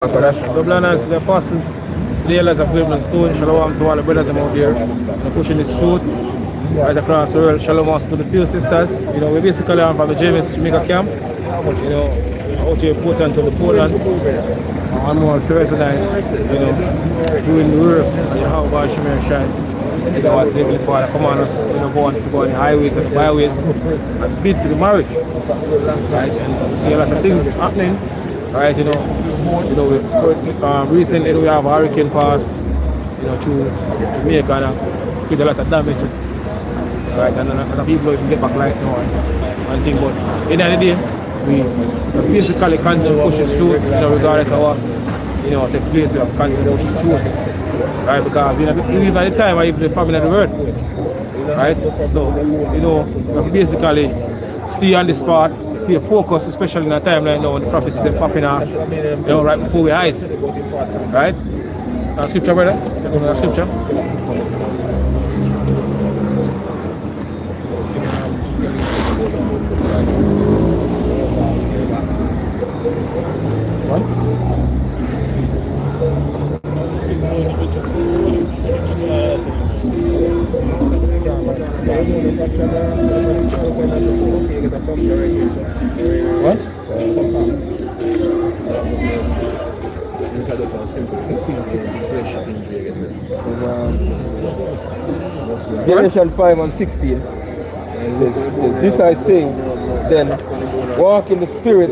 Double honors to the apostles, to the elders of Cleveland Stone. Shalom to all the brothers out there. We're pushing this truth right across the world. Shalom also to the few sisters. We basically are from the James Jamaica camp. Out here important to the Poland. And more Thursday nights, doing the work of Yahawashi shine. As the Heavenly Father command us, go on the highways and the byways and bid to the marriage. Right? And we see a lot of things happening. Right, recently we have a hurricane pass, through Jamaica and create a lot of damage. Right, and a lot of people even get back light now and things. But in the end of the day, we basically continue to push the truth, regardless of what take place, we have continue to push the truth. Right, because we live at the time where even the family of the world. Right, so we have basically stay on the spot, stay focused, especially in a time like now when the prophecies are popping off, right before our eyes. Right? Scripture, brother? Scripture? What? Galatians 5 and 16 says, this I say, then walk in the spirit,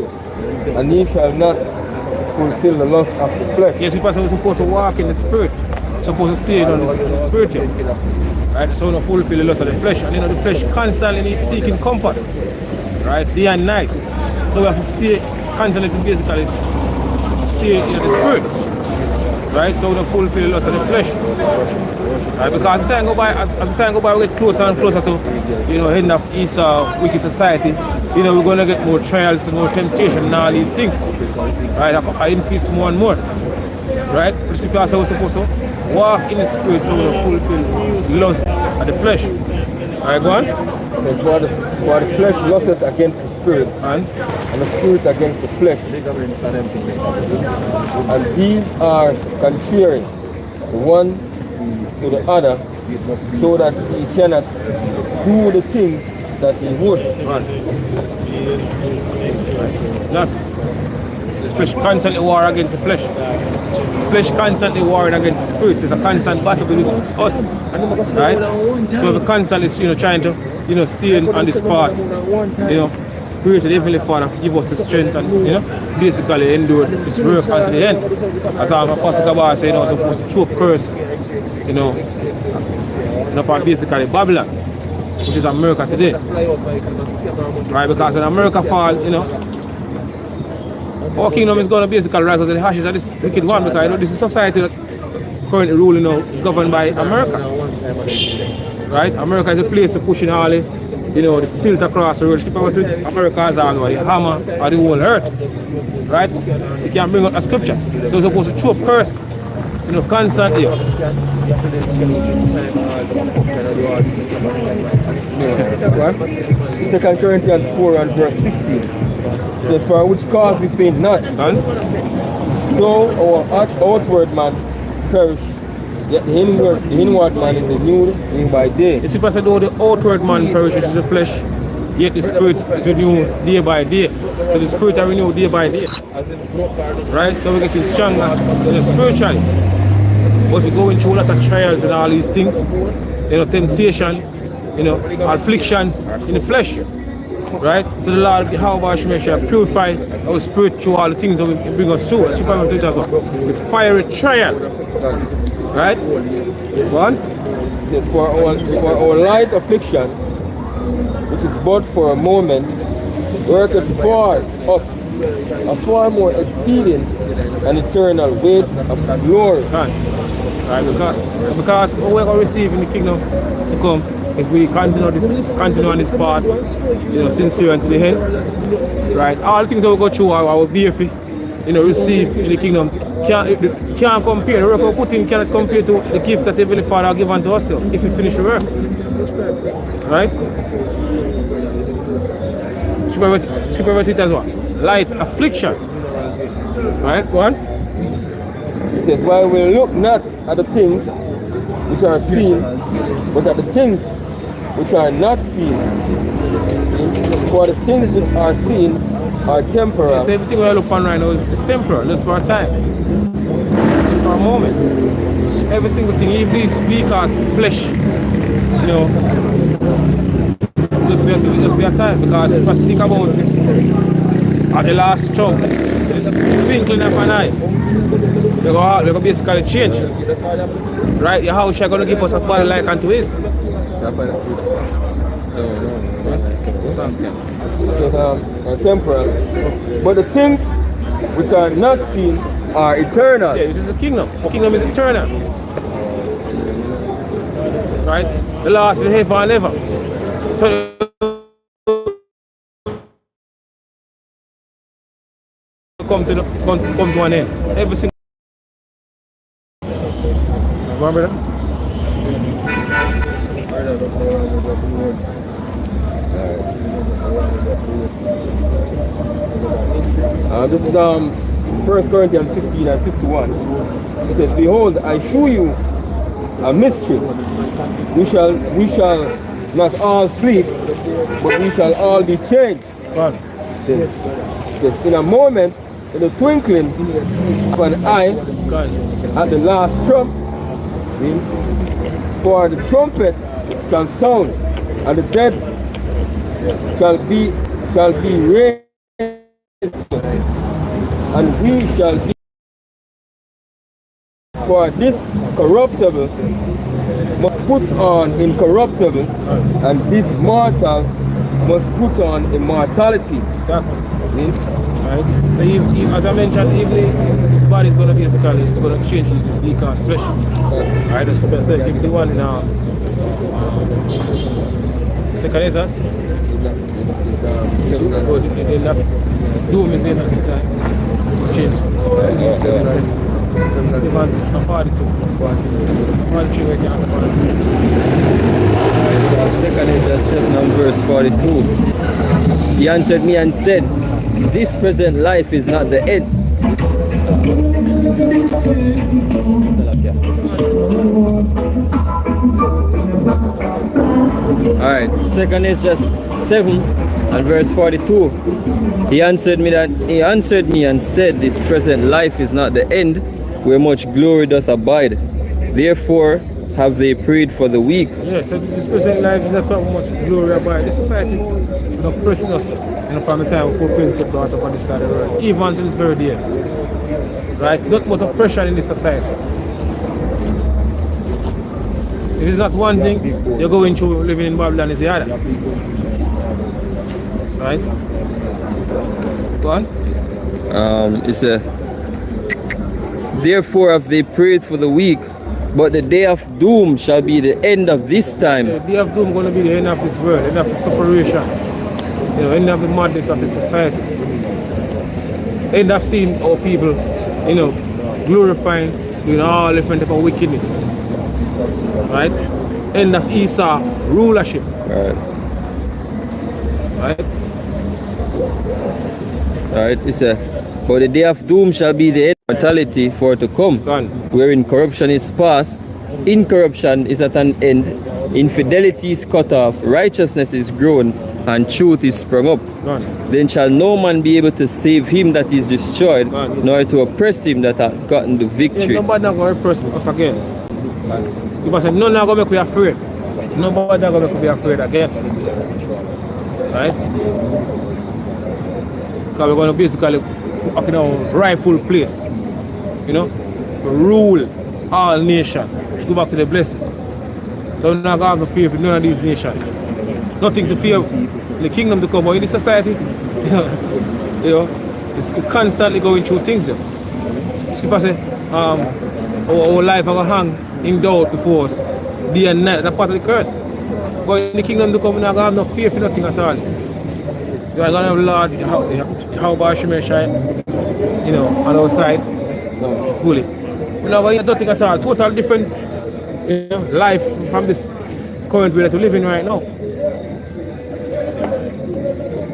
and ye shall not fulfill the lust of the flesh. Yes, we're supposed to walk in the spirit. We're supposed to stay on the spirit here. Right? So we don't fulfill the lust of the flesh. And the flesh constantly seeking comfort. Right? Day and night. So we have to stay constantly basically stay in the spirit. Right? So we don't fulfill the lust of the flesh. Right? Because as the time go by, we get closer and closer to heading of this wicked society. We're gonna get more trials and more temptation and all these things. Right? I increase more and more. Right? The scripture says we're supposed to walk in the spirit so we don't fulfill the lust of the flesh. Alright, go on. Because for the flesh lusteth against the spirit, and the spirit against the flesh. And these are contrary, the one to the other, so that he cannot do the things that he would. The flesh constantly war against the flesh. The flesh constantly warring against the spirit. It's a constant battle between us. Right? So we're constantly trying to stay on this path. Pray to the Heavenly Father to give us the strength and basically endure this work unto the end. As our Apostle Kabbalah said, we're supposed to throw a curse, upon basically Babylon, which is America today. Right? Because when America fall, our kingdom is going to basically rise out of the ashes of this wicked one, because this is society that currently ruling now is governed by America. Right? America is a place of pushing all the filth across the world. America is all the hammer of the whole earth. Right? You can't bring up a scripture. So it's supposed to throw up curse, constantly. Second Corinthians 4 and verse 16. Says, for which cause we faint not, though our outward man perish, yet the inward man is renewed day by day. You see, Pastor, though the outward man perishes in the flesh, yet the spirit is renewed day by day. So the spirit are renewed day by day. Right? So we're getting stronger spiritually. But we're going through a lot of trials and all these things, temptation, afflictions in the flesh. Right? So the Lord Yahawashi shall purify our spirit through all the things that we bring us through. The fiery trial. Right? One. It says, for our light affliction, which is but for a moment, worketh for us a far more exceeding and eternal weight of glory. Right? Because we're going to receive in the kingdom to come. If we continue on this path, sincere unto the end, right? All the things that we go through, our bear, receive in the kingdom, can't compare. The work we put in cannot compare to the gift that the Heavenly Father has given to us if we finish the work. Right? Superverted as what? Light affliction. Right? Go on. It says, while we look not at the things which are seen, but at the things which are not seen. For the things which are seen are temporal. Yes, everything we look on right now is temporal, just for a time, just for a moment. Every single thing, even these weak as flesh, you know, just be a time. Because if I think about it, at the last chunk, the twinkling of an eye, we're going to basically change. Right? Yahawashi are going to give us a body like unto his. Temporal. But the things which are not seen are eternal. Yeah, this is the kingdom. The kingdom is eternal. Right? The last will ever and ever. So come to an end. Every single. Remember that? This is 1 Corinthians 15 and 51. It says, behold, I shew you a mystery. We shall not all sleep, but we shall all be changed. It says, in a moment, in the twinkling of an eye, at the last trump, for the trumpet shall sound, and the dead shall be raised, and we shall be. For this corruptible must put on incorruptible, and this mortal must put on immortality. Exactly. Right. So as I mentioned, even his body is going to be basically going to change his weak as flesh. Right. That's what I said. Give the one now. Second is us. Doom is in this time. Change. See, man, I'm 42. 43 right now. Second is 7 and verse 42. He answered me and said, this present life is not the end. Alright, second is just 7 and verse 42. He answered me and said, this present life is not the end, where much glory doth abide. Therefore have they prayed for the weak. Yes, so this present life is not so much glory about. The society is oppressing us from the time before Prince got brought up on this side of the world, even to this very day. Right? Not much oppression in this society. If it's not one thing, you're going through living in Babylon is the other. Right? Go on. It's a therefore have they prayed for the weak, but the day of doom shall be the end of this time. The day of doom is going to be the end of this world, end of the separation, end of the madness of the society, end of seeing our people, glorifying, doing all different type of wickedness, right? End of Esau rulership, right? It's a but the day of doom shall be the end of mortality for to come, wherein corruption is past, incorruption is at an end, infidelity is cut off, righteousness is grown, and truth is sprung up. Then shall no man be able to save him that is destroyed, nor to oppress him that hath gotten the victory. Yeah, nobody not going to oppress us again. You must say, no, not going to make we afraid. Nobody not going to make us be afraid again. Right? Because we're going to basically up in our rightful place, to rule all nations, to go back to the blessing. So we're not going to have no fear for none of these nations. Nothing to fear the kingdom to come, but in this society, it's constantly going through things. People say, our life are going to hang in doubt before us, day and night. That's part of the curse. But in the kingdom to come, we're not going to have no fear for nothing at all. You're going to have Lord Yahawashi, on our side, fully. We're not going to have nothing at all. Total different life from this current way that we live in right now.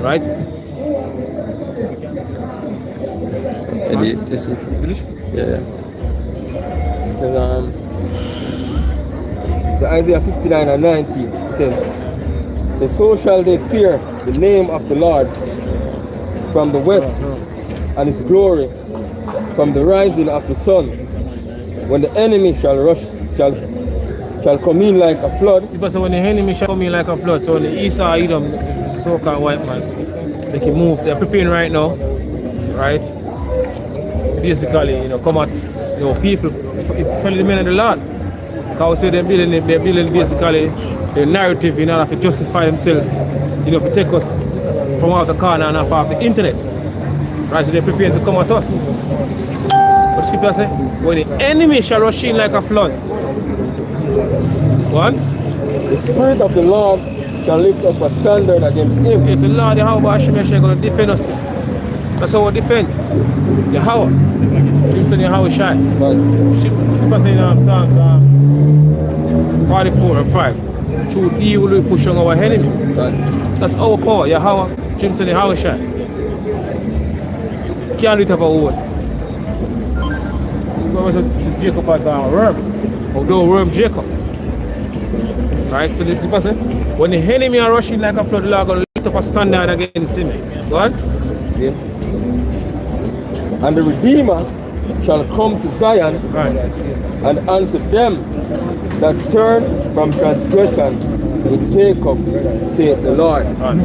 Right? Finish? Yeah. So Isaiah 59 and 19, it says, so shall they fear the name of the Lord from the west, and his glory from the rising of the sun. When the enemy shall come in like a flood. Because when the enemy shall come in like a flood, so when the Esau Edom, the so-called white man, they can move. They're preparing right now, right? Basically, come at people, especially the men of the Lord. Because we say they're building basically a narrative in order to justify themselves, to take us from out the corner and off the internet. Right, so they're preparing to come at us. What the scripture say? When the enemy shall rush in like a flood. What? The Spirit of the Lord shall lift up a standard against him. Yes, the Lord Yahawashi is going to defend us. That's our defense. Yahweh. Simpson Yahawashi. Scripture say in Psalms 44 and 5. Through thee will we push on our enemy. That's our power. Yahweh. Simpson Yahawashi. Can't do it of our own. Jacob has worms. Although worm Jacob. Right? So the person, when the enemy are rushing like a flood, the Lord going to lift up a standard against him. Go on. Yeah. And the Redeemer shall come to Zion, Right. and unto them that turn from transgression in Jacob, saith the Lord. Right.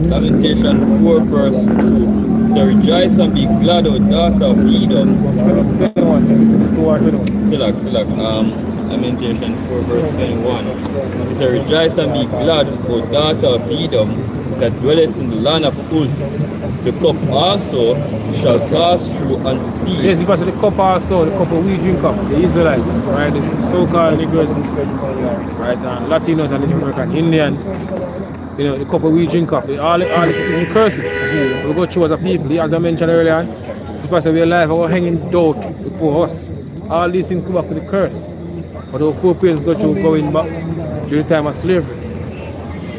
Lamentation 4 verse 2. So rejoice and be glad, O daughter of Edom. Select. Lamentation 4 verse 21. So rejoice and be glad, O daughter of Edom, that dwelleth in the land of Uz. The cup also shall pass through unto thee. Yes, because the cup also, the cup we drink up, the Israelites, right? The so-called Negroes, right? And Latinos and Native American, Indian, the cup we drink up, all the curses we go through as a people. As I mentioned earlier, because we are alive, our hanging doubt before us. All these things come back to the curse. But our foreparents go through going back during the time of slavery.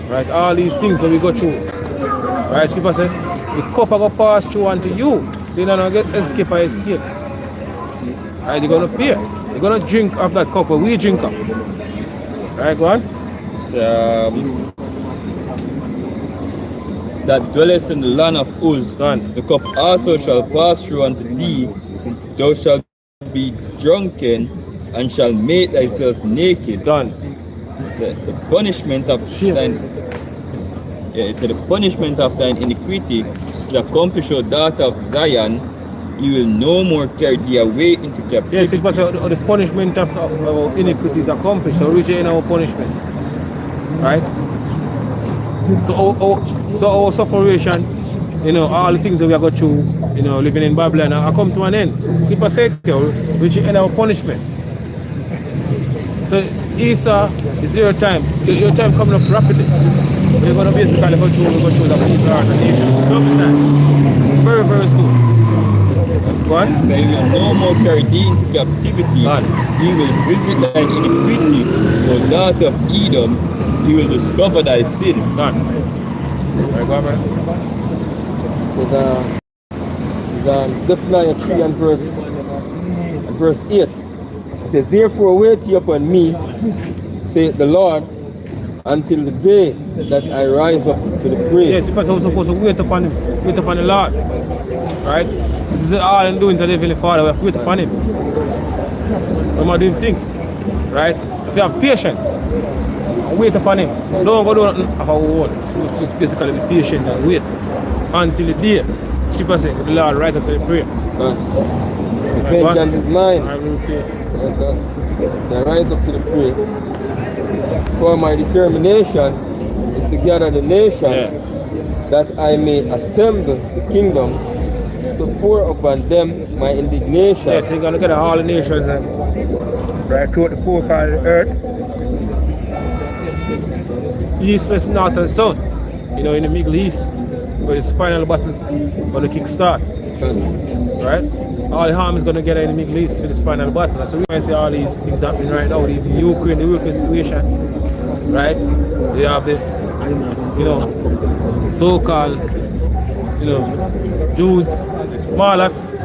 Right? All these things that we go through. Right? People say, the cup will pass through unto you. So you don't get escape or escape. Right? You're going to pay. You're going to drink of that cup, but we drink up. Right, go on. That dwelleth in the land of Uz. The cup also shall pass through unto thee. Thou shalt be drunken and shall make thyself naked. Done. The punishment of thine, the punishment of thine iniquity shall accomplish, O daughter of Zion. You will no more carry thee away into captivity. Yes, because the punishment of our iniquity is accomplished. So we in our punishment. Right? So our separation, all the things that we have got through, living in Babylon, are come to an end. So people say, which end our punishment. So Esau is your time. Your time coming up rapidly. We're going to basically go through the people of the nation. Sometime. Very, very soon. What? They will no more carry thee into captivity. He will visit thine iniquity, O daughter of Edom. He will discover thy sin. Done. Right, go on, There's Zephaniah 3 and verse 8. It says, therefore wait ye upon me, saith the Lord, until the day that I rise up to the praise. Yes, because we're supposed to wait upon the Lord. Right? This is all I'm doing to the Heavenly Father. We have to wait upon Him. What am I doing? Think. Right? If you have patience, wait upon Him. Don't go do nothing of our own. It's basically be patient and wait until the day. Scripture says the Lord rise up to the prayer. Vengeance is mine. I will pay. So I rise up to the prayer. For my determination is to gather the nations, that I may assemble the kingdoms, to pour upon them my indignation. Yes, you're going to get all the nations and right throughout the four corners of the earth. East, west, north, and south. In the Middle East, where this final battle going to kick start. Right? All the harm is going to get in the Middle East for this final battle. So we might see all these things happening right now, the Ukraine situation. right? They have the, so-called, Jews, small acts,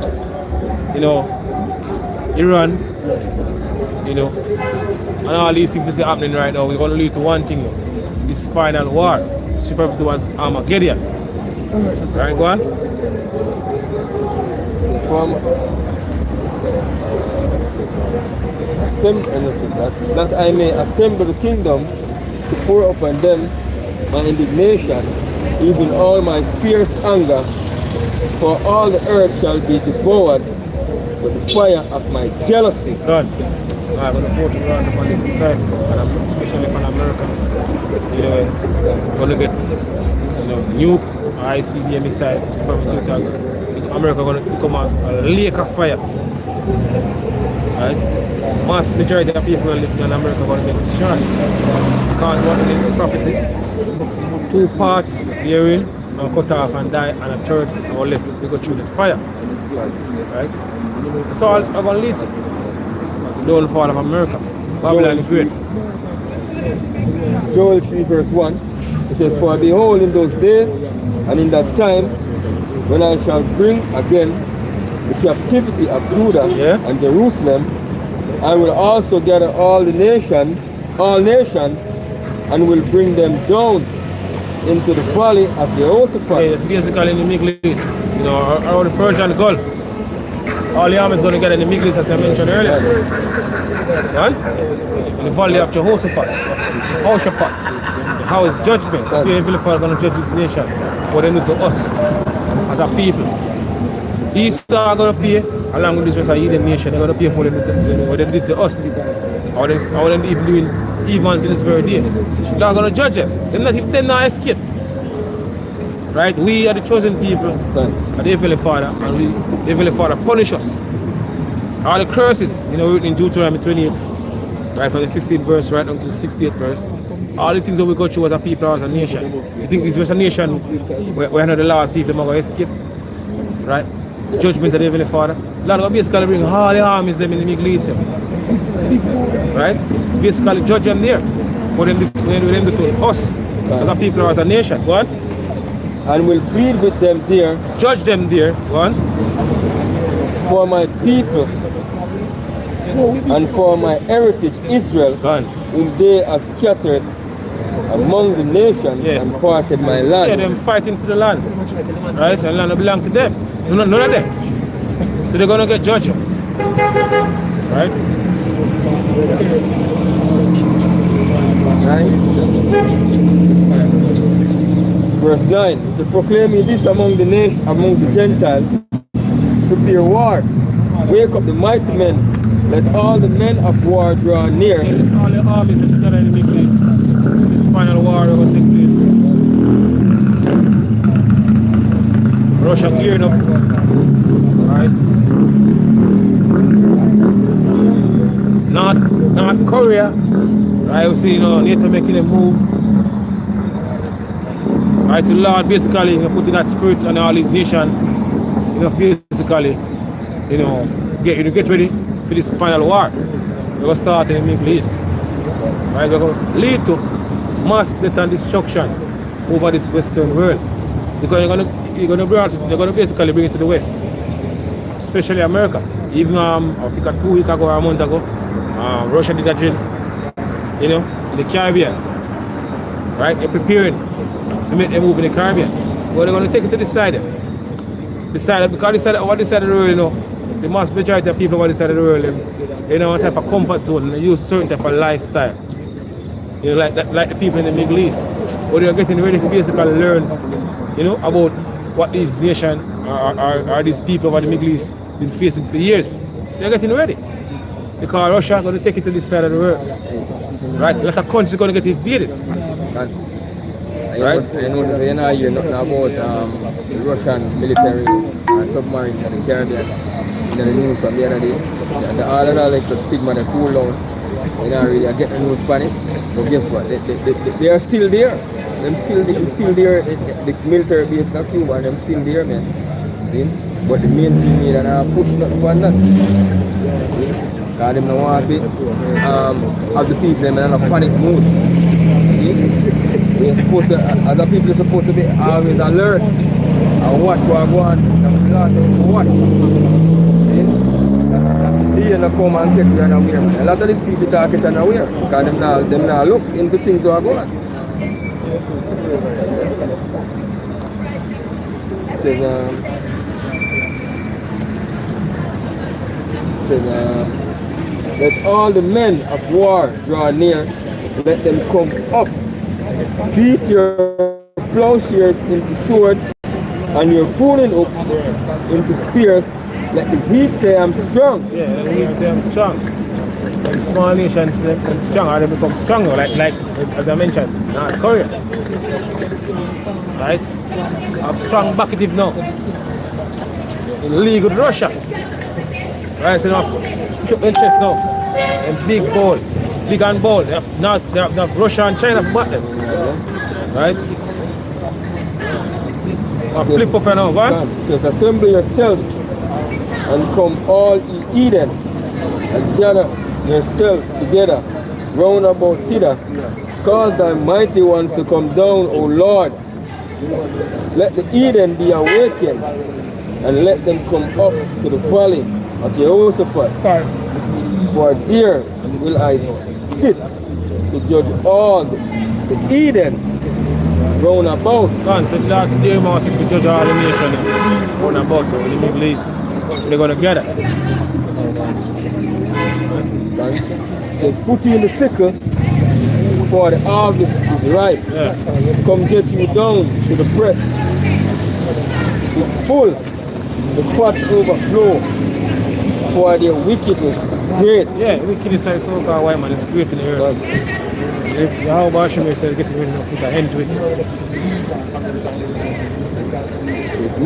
Iran, and all these things is happening right now. We're going to lead to one thing, this final war, which referred to as Armageddon. Right, go on? It's from that I may assemble the kingdoms to pour upon them my indignation, even all my fierce anger, for all the earth shall be devoured with the fire of my jealousy. God, I'm going to put it around on this side, and especially from America. We're going to get nuke ICBM missiles from 2000. America going to become a lake of fire. Right? Mass majority of people living in America are going to get destroyed. Because what in the prophecy, 2 parts therein and cut off and die, and a third are left. We go through the fire. Right? That's all I'm going to lead to. The downfall of America. Babylon the Great. Joel 3 verse 1. It says, for behold, in those days and in that time, when I shall bring again the captivity of Judah and Jerusalem, I will also gather all nations, and will bring them down into the valley of Jehoshaphat. Yeah, it's basically in the Middle East, around the Persian Gulf. All the army is going to get in the Middle East, as I mentioned earlier. Right? In the valley of Jehoshaphat. The house judgment. That's where Heavenly Father is going to judge this nation. What they do to us as a people. Esau are going to pay, along with this rest of the nation, they're going to pay for what they did to us. Or them even doing even to this very day. They're going to judge us. They're not escape. Right? We are the chosen people of the Heavenly Father, and the Heavenly Father punish us. All the curses, written in Deuteronomy 28, right from the 15th verse right down to the 68th verse. All the things that we go through as a people or as a nation. You think this was a nation where not the last people are going to escape? Right? Judgment of the Heavenly Father. Lord God basically bring all the armies them in the Middle East. Right? Basically judge them there. For them to us as a people or as a nation. Go on. And will plead with them there. Judge them there. Go on. For my people and for my heritage Israel, whom they have scattered among the nations and parted my land. Yeah, them fighting for the land. Right? And land will belong to them. None of them. So they're going to get judged. Right? Verse 9. To proclaim this among the nation, among the Gentiles. Prepare war. Wake up the mighty men. Let all the men of war draw near. All the armies that are in the Middle East. This final war will take place. Russia geared up. Right? Not Korea. Right? We see, NATO making a move. Right? So Lord basically putting that spirit on all these nations. Basically, get ready for this final war. We're going to start in the Middle East. Right? We're going to lead to mass death and destruction over this Western world. Because they're going to basically bring it to the West. Especially America. Even I think 2 weeks ago or a month ago, Russia did a drill, in the Caribbean. Right? They're preparing to make them move in the Caribbean. But they're going to take it to this side. Because this side of the world, the mass majority of people on this side of the world, one type of comfort zone, and they use certain type of lifestyle. Like the people in the Middle East. But they're getting ready to basically learn, about what these nations or these people over the Middle East been facing for years. They're getting ready. Because Russia is going to take it to this side of the world. Right? A lot of countries are going to get invaded. Right? I noticed you're nothing about the Russian military and submarines in the Caribbean. In the news from the other day. All of that like the stigma they cool down. They don't really get the news Spanish. But guess what? They are still there. Them still there. The military base in Cuba and them still there, man. See? But the mainstream media are pushing up on that. Because them don't want to have the people in a panic mood. supposed to, as a people, you're supposed to be always alert and watch what go on. That's the last thing to watch. That's the day you come and catch me unaware. A lot of these people can't catch unaware because them now look into things that are going on. It says, let all the men of war draw near, let them come up. Beat your plowshares into swords and your pruning hooks into spears. Let the weak say I'm strong. Yeah, let the weak say I'm strong. When small nations say I'm strong, or they become stronger, like as I mentioned, North Korea. Right? Have strong backative now. In league with Russia. Right, so now push up their chest now. And big ball. Big and ball. They have Russia and China for them. Right? Flip up and now, right? So assemble yourselves and come all ye Eden and gather yourselves together round about thither. Cause thy mighty ones to come down, O Lord. Let the Eden be awakened and let them come up to the valley of Jehoshaphat. For there will I sit to judge all the Eden round about. So last day I sit to judge all the nations round about in the Middle East. They're going to gather. Says put you in the sickle, for the harvest is ripe. Yeah. Come get you down to the press. It's full, the pots overflow, for their wickedness is great. Yeah, wickedness is so called white man is great in the earth. If Yahawashi says getting rid of, put an end to it. There's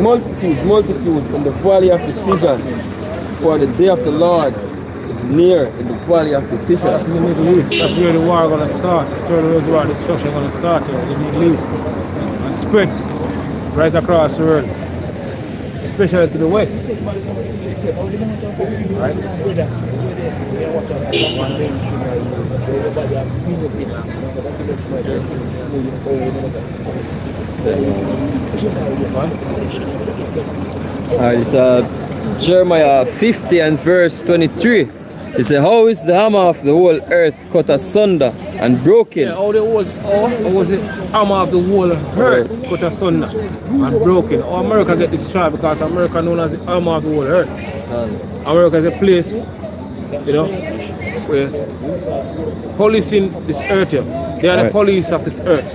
multitudes in the valley of decision, for the day of the Lord is near in the valley of decision. That's in the Middle East. That's where the war is going to start. That's where the reservoir destruction is going to start in the Middle East. And spread right across the world. Especially to the west. Right? It's Jeremiah 50 and verse 23. It says, how is the hammer of the whole earth cut asunder and broken? Yeah, how was the hammer of the whole earth cut asunder and broken? How America get destroyed because America known as the hammer of the whole earth. America is a place, you know, where policing this earth here. They are the police of this earth.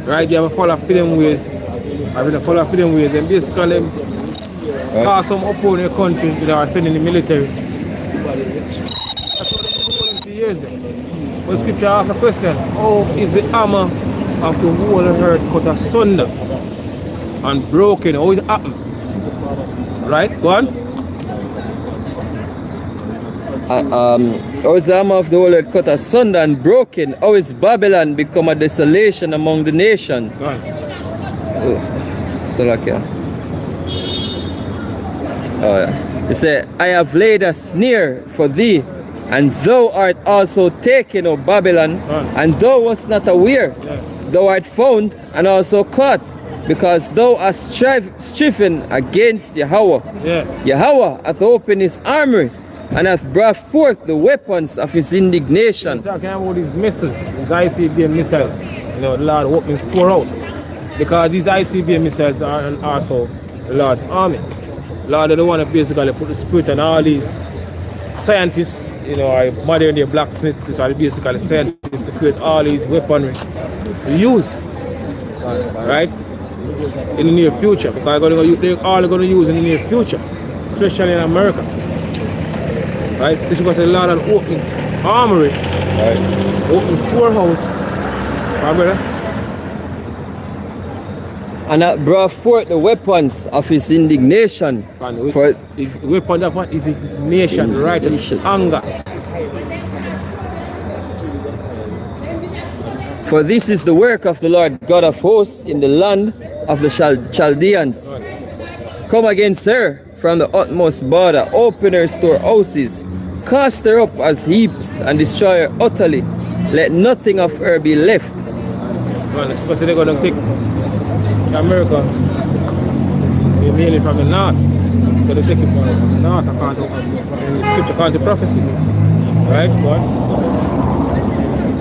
Right? They have a follow freedom ways. Then basically cause some upon their country, you know, are sending the military. That's what they've been doing for years. When scripture asks the question, how is the hammer of the whole earth cut asunder and broken? How it happened? Right? Go on. How is the hammer of the whole earth cut asunder and broken? How is Babylon become a desolation among the nations? Oh yeah. It said, I have laid a snare for thee, and thou art also taken, O Babylon, and thou wast not aware. Thou art found and also caught, because thou hast striven against Yahweh. Yahweh hath opened his armory and hath brought forth the weapons of his indignation. We're talking about these missiles, these ICBM missiles. You know, the Lord opened his storehouse. Because these ICBM missiles are also the Lord's army. Lord, they don't want to basically put the spirit on all these scientists, you know, or modern day blacksmiths, which are basically scientists to create all these weaponry to use, right, in the near future. Because they're all going to use in the near future, especially in America. Right? So she was a lot of opens armory, right? Open storehouse, right, brother? And that brought forth the weapons of his indignation. For his weapon of what is indignation, righteous anger. For this is the work of the Lord God of hosts in the land of the Chaldeans. Come against her from the utmost border, open her storehouses, cast her up as heaps, and destroy her utterly. Let nothing of her be left. Well, especially they're going to take America mainly from the north. They're going to take it from the north according to scripture, according to prophecy. Right? What?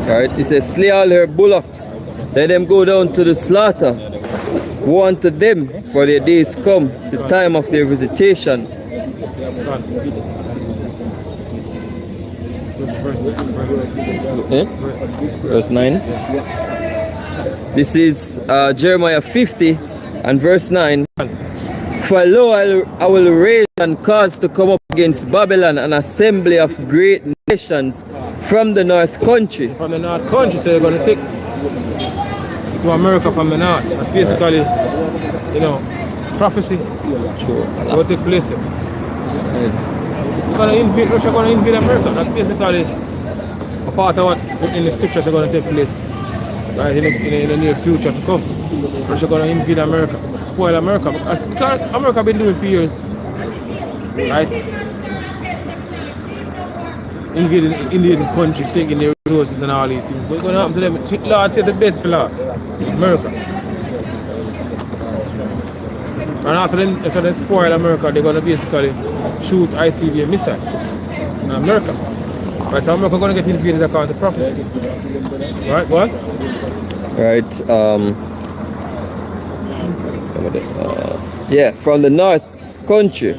Alright, it says, slay all her bullocks, let them go down to the slaughter. Woe unto them, for their days come, the time of their visitation. Verse 9. This is Jeremiah 50 and verse 9. For lo, I will raise and cause to come up against Babylon an assembly of great nations from the north country. From the north country, so they're going to take to America from the north. That's basically, you know, prophecy. Sure. What take place. Russia going to invade America. That's basically a part of what in the scriptures are going to take place. Right, in the near future to come. Russia going to invade America, spoil America. Because America been doing it for years. Right? Invading country, taking their resources and all these things. What's going to happen to them? Lord said the best for last. America. And after they spoil America, they're going to basically shoot ICBM missiles in America. Right, so America going to get invaded according to prophecy. Right, what? Right, yeah, from the north country.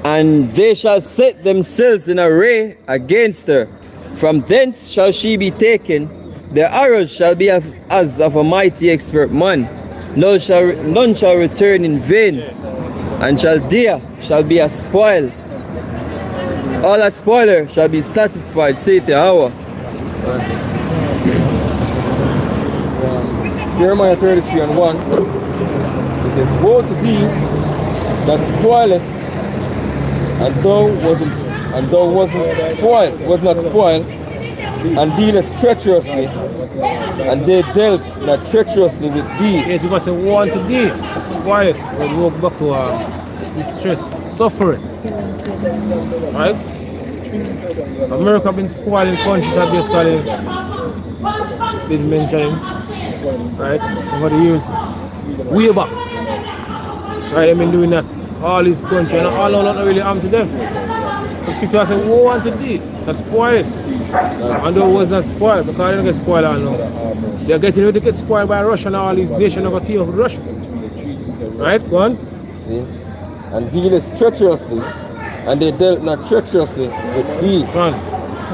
And they shall set themselves in array against her. From thence shall she be taken. Their arrows shall be as of a mighty expert man. None shall return in vain. And shall be a spoil. All a spoiler shall be satisfied, saith Yahweh. Jeremiah 33 and 1. It says, woe to thee that spoilest, and thou was not spoiled, and dealest treacherously, and they dealt not treacherously with thee. Yes, you must say woe unto thee, spoilest. We'll go back to distress, suffering. Right? America been spoiling countries that basically been mentioning, right, over the years, way back. Right, they've been doing that. All these countries, and all not really harm to them. The scripture says, woe unto thee, the spoilers. And those was not spoiled, because they don't get spoiled all now. They're getting ready to get spoiled by Russia, and all these nations are going to team up with Russia. Right, go on. See? And dealest treacherously, and they dealt not treacherously with thee.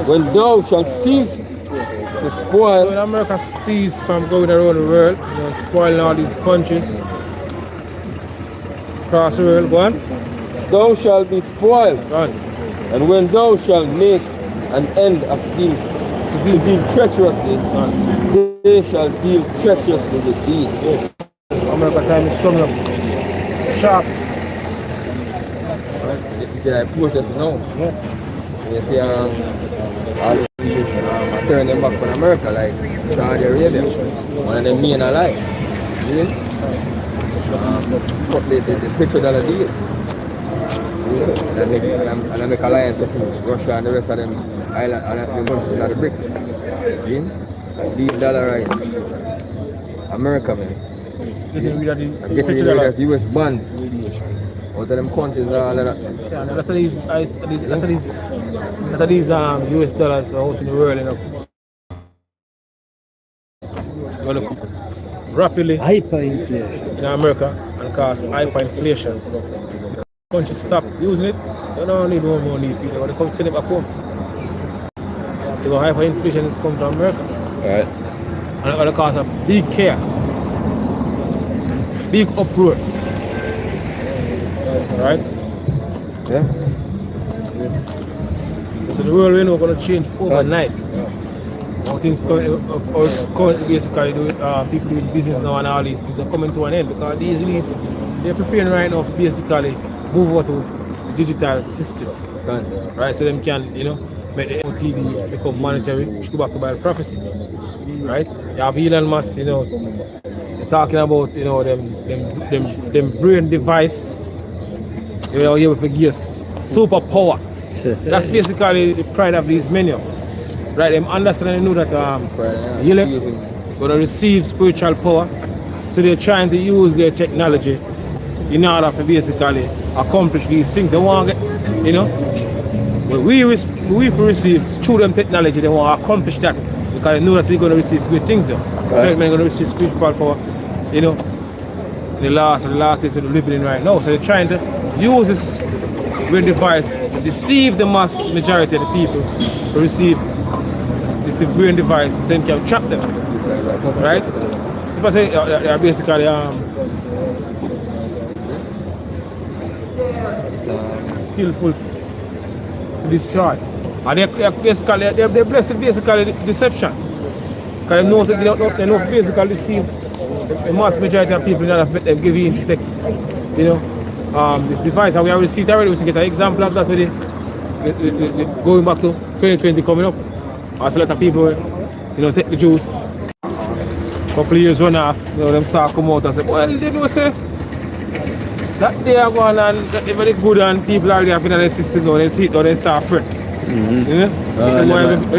When thou shalt cease to spoil. So when America cease from going around the world, you know, spoiling all these countries across the world, go on. Thou shalt be spoiled. Go on. And when thou shalt make an end of thee to deal treacherously, they shall deal treacherously with thee. Yes. America time is coming up. Sharp. It's a process now. Yeah. So you see all the countries are turning them back on America, like Saudi Arabia. One of them main alive. Cut the petrodollar deal. And I make alliance with Russia and the rest of them island and the countries of the BRICS. Deal dollarize America, man. Getting rid of the US bonds. Out of them countries all of that. Yeah, and a lot of these US dollars are out in the world, you know. Going to come rapidly Hyperinflation in America and cause hyperinflation. The countries stop using it, they don't need no more need for it, they're going to come send it back home. So the hyperinflation is coming from America. Right. And it's going to cause a big chaos, big uproar. Right? Yeah. So the world we're going to change overnight. How things currently basically people doing business now and all these things are coming to an end because these elites, they're preparing right now to basically move over to digital system. Right? So them can, you know, make the TV become monetary, which go back to Bible prophecy. Right? You have Elon Musk, you know, they're talking about, you know, them brain device. They are able to give us superpower. That's basically the pride of these men. Right? Them understand and know that going to receive spiritual power. So they're trying to use their technology in order to basically accomplish these things. They want to get, you know, but we receive through them technology, they want to accomplish that because they know that we're going to receive great things there. So they're going to receive spiritual power, you know, in the last days that we're living in right now. So they're trying to use this great device to deceive the mass majority of the people to receive this brain device so they can trap them. Right? If I say they're basically skillful to destroy. And they're basically they're blessed with basically deception. Because they know basically deceive the mass majority of people that have them give in to take, you know, this device. And we already see it already. We can get an example of that with it going back to 2020 coming up. Also a lot of people, you know, take the juice. Couple of years run off, you know, them start come out and say, well, they know say that they are going and that they're very good and people are there in the system now, they see it now, they start fret. You know? They say,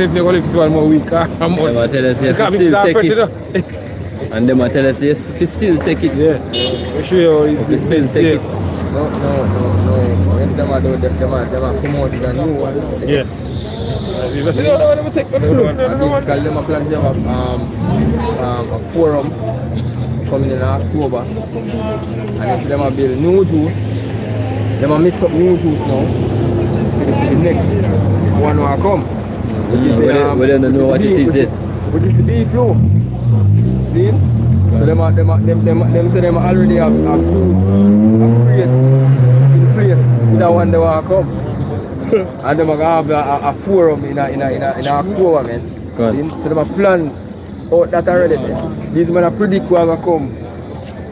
if they go live this one more week or a month. They tell us if you still take it. And they tell us yes, if you still take it. Yeah. We show you how it's still take it. No. Yes, them are come out with a new one. Yes. People say, no, let me take one. Basically, them are planning to have a forum coming in October. And they say them are build new juice. Them are mix up new juice now. So the next one will come. Which is the, we don't know what it is yet. Which is the beef flow. See? So them say them already have juice create in place with that one they will come. And they're going to have a forum in October, man. So they're plan out that already, man. These men are predict who are going to come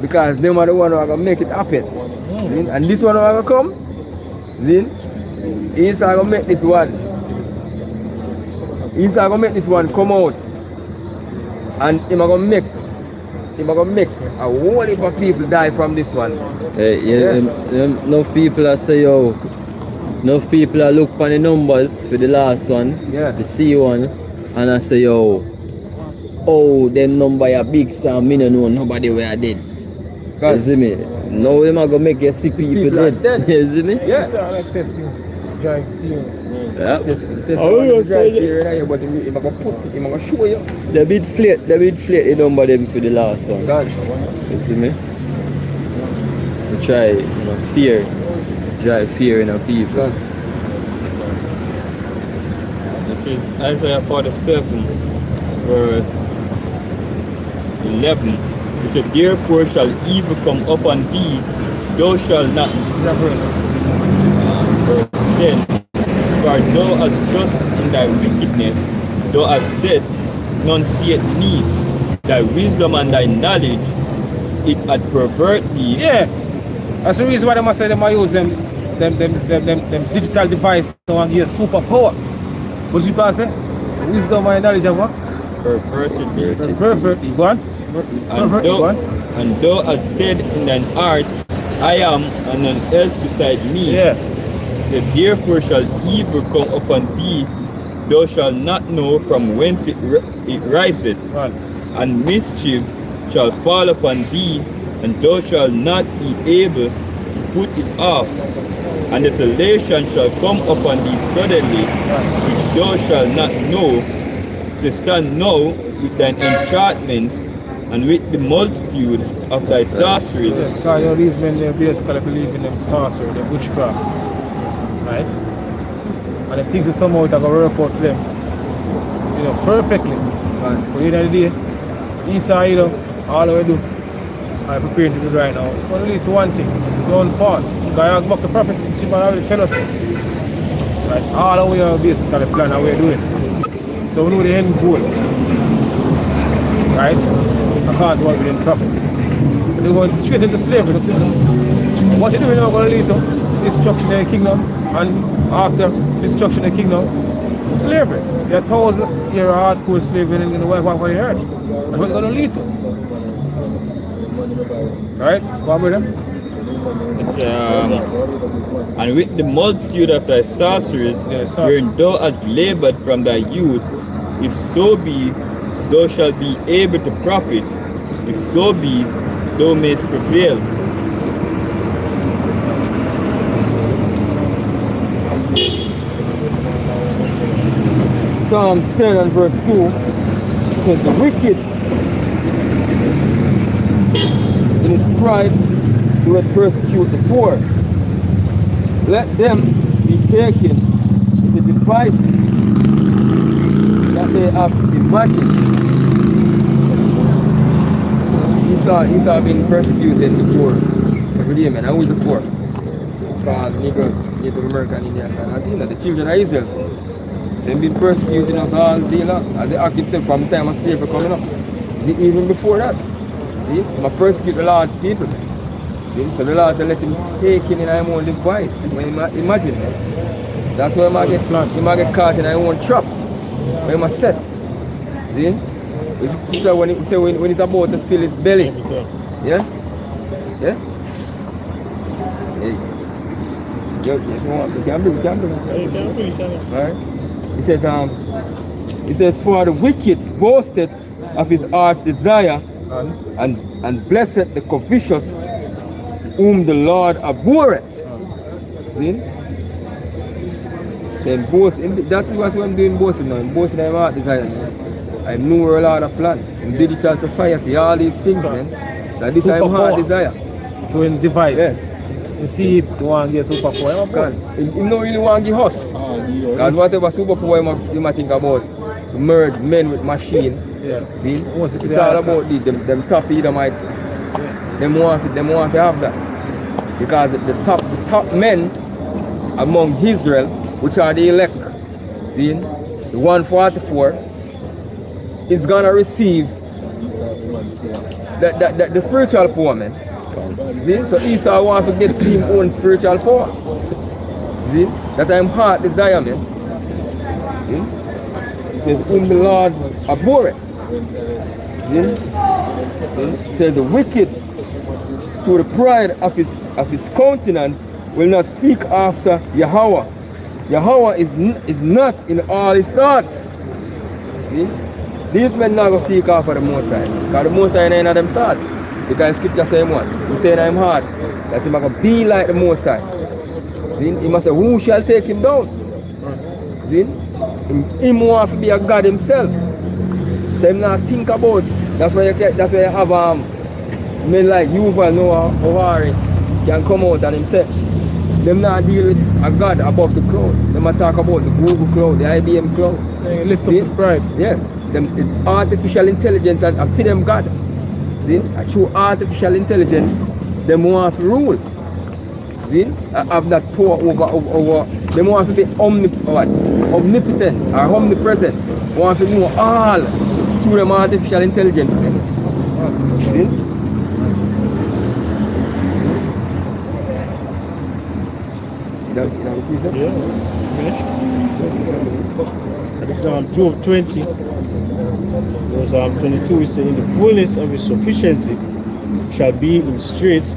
because they are the one who are going to make it happen. And this one who are going to come, he's going to make this one. He's going to make this one come out. And he's going to make a whole heap of people die from this one. Enough people are say, yo. Enough people are look for the numbers for the last one, the C one, and I say, yo, oh, them number are big, so me no know nobody were dead. You see me? Now them are gonna make your sick people dead. You see me? Yeah, so I like testing drive fear. Yeah. Drive fear, but I'm gonna show you. They bit flate the number them for the last one. You see me? We try, you know, drive fear in our people. This is Isaiah 47, verse 11. It said, therefore shall evil come upon thee, thou shalt not. Verse 10. For thou hast trust in thy wickedness, thou hast said, none seeth me. Thy wisdom and thy knowledge, it had pervert thee. Yeah. That's the reason why they must say they must use them digital device to give superpower. What do you say? Wisdom and knowledge of what? Perverted thee. Perverted. Go on. And thou hast said in thine heart, I am and none else beside me. Yeah. Therefore shall evil come upon thee, thou shalt not know from whence it riseth. Right. And mischief shall fall upon thee, and thou shalt not be able to put it off. And desolation shall come upon thee suddenly, which thou shalt not know. So stand now with thine enchantments, and with the multitude of thy sorceries. Yes, so you know, these men, they basically believe in them sorcery, them witchcraft. Right? And the things that somehow are going to work out for them, you know, perfectly. But at the end of the day, Esau, you know, all we do, I'm preparing to do right now, it's going to lead to one thing, it's own fault. Because back the prophecy, she already tell us. Right? All we are basically plan how we're doing. So we know the end goal. Right? According to what we did in prophecy. They're going straight into slavery. What you're doing now is going to lead to destruction of the kingdom, and after destruction of the kingdom, slavery. You're 1,000-year hardcore slavery and you're going to wipe off on your earth. That's what it's going to lead to. Right? What about them? And with the multitude of thy sorceries, wherein thou hast labored from thy youth, if so be thou shalt be able to profit, if so be thou mayest prevail. Psalms 10 and verse 2 says, the wicked in his pride doeth persecute the poor. Let them be taken with the devices that they have imagined. Esau been persecuting the poor every day, man. And who is the poor? So-called Negroes, Native American, Indian, and Latina, the children of Israel. They've been persecuting us all day long, as they act themselves from the time of slavery coming up. See, even before that, see, they persecute the Lord's people. See? So the Lord said, let him take in his own device. Imagine, man. That's why he might get caught in his own traps. When he must set. See? When he's about to fill his belly. Yeah? Yeah? You can do it. Alright? He says, for the wicked boasted of his heart's desire, and blessed the covetous, whom the Lord abhorreth. See? Saying boast, that's what I'm doing boasting now. I'm boasting of my heart desire. I know where a lot of plan. In digital society, all these things, man. So this is my heart desire. Showing device. Yes. You see, you want to get superpower. He don't really want to give us. Because whatever superpower you might think about, merge men with machine. Yeah. See? It's all about them top Edomites. Yeah. Them want to have that. Because the top men among Israel, which are the elect, see, the 144, is gonna receive the spiritual power, man. See? So Esau wants to get his own spiritual power. See? That I'm heart desire, man. See? It says, whom the Lord abhorreth. See? It says, the wicked, through the pride of his countenance, will not seek after Yahweh. Yahweh is not in all his thoughts. See? These men not going to seek after the Most High. Because the Most High ain't in them thoughts. Because scripture say what? He saying I'm hard. That he going to be like the Most High. See? He must say, who shall take him down? See? Him want to be a God himself. So him not think about. That's why you have men like Yuval Noah Harari can come out and himself. Them not deal with a God above the cloud. Them not talk about the Google cloud, the IBM cloud. They lift up the pride. Yes. Them artificial intelligence and feed them God. See? Through artificial intelligence, them want to rule. See? Have that power over them want to be omnipotent or omnipresent. Want to know all through them artificial intelligence. See? Yes. This is Job 20. Verse 22, it says, in the fullness of his sufficiency shall be in straits,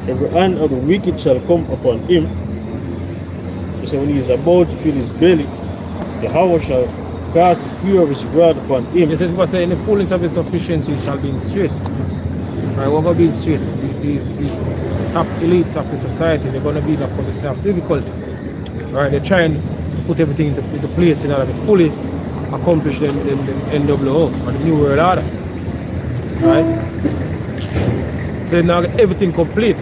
every hand of the wicked shall come upon him. So when he is about to fill his belly, Yahweh shall cast the fury of his wrath upon him. It says, in the fullness of his sufficiency shall be in straits. Right, we're going to be in straits. These top elites of the society, they're going to be in a position of difficulty. Right, they're trying to put everything into place in order to fully accomplish the NWO or the New World Order. Right? So now get everything complete.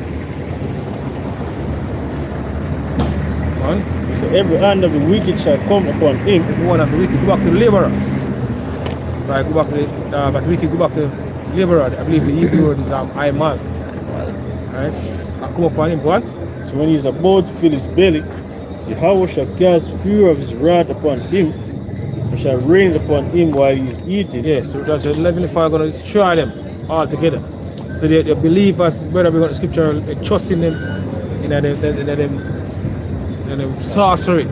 Right? So every hand of the wicked shall come upon him. Every one of the wicked, go back to the laborers. Right, go back to but wicked, go back to the laborer. I believe the Hebrew word is I man. Right? I come upon him, what? So when he is about to fill his belly, Yahweh shall cast the fury of his wrath upon him, and shall rain upon him while he is eating. Yes, so that's the Heavenly Father going to destroy them all together. So they believe us, whether we got the scripture, they trust in them, in them sorcery.